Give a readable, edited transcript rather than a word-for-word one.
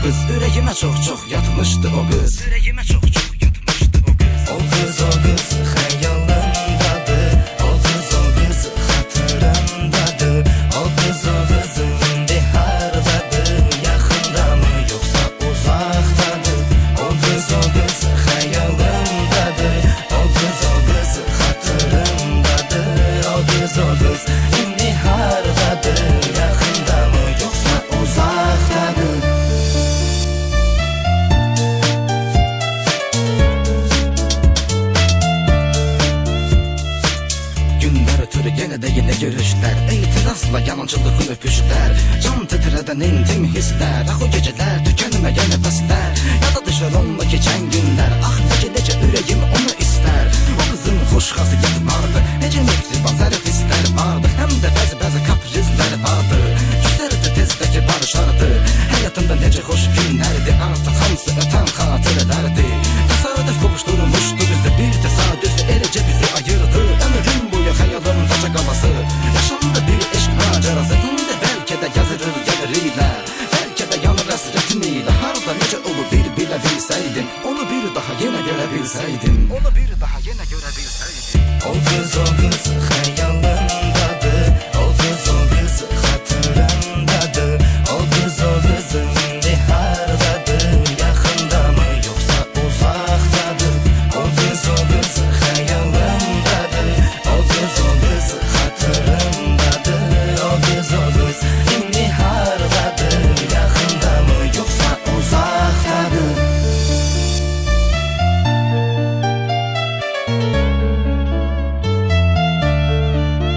qız. Ürəyimə çox yatmışdı o qız. Ürəyimə çox yatmışdı o qız. O qız xəyalımdadır. O qız xatırımdadır. O qız indi hardadır? Yaxındamı yoxsa uzaqdadır? O qız xəyalımdadır. O qız xatırımdadır. O qız indi hardadır? Yaxındamı yoxsa uzaqdadır? Günlər ötürü yenə də yenə görüşlər, etirazla yalançılığın öpüşlər, can titrədən intim hisslər, ah o gecələr tükənməyən nəfəslər, yada düşər onunla keçən günlər, ah necə ürəyim onu istər. O qızın xoş xasiyyəti vardı, necə mehriban zərif hisslər vardı, həm də bəzi kaprizlər vardı, küsərdi tezdəki barışardı, həyatımda necə xoş günlərdi, artıq hamısı ötən xatirələrdi. Təsadüf qovuşdurmuşdu bizi, bir təsadüf eləcə bizi ayırdı, ömrüm boyu xəyalımdaca qalası, yaşamda bir eşq macerası, indi bəlkə də yazırır gəlirilə, bəlkə də yanır əsrətin ilə, harda necə olur bir bilə bilsəydin, onu bir daha yenə görə bilsəydin, onu bir daha yenə görə bilsəydin. O qız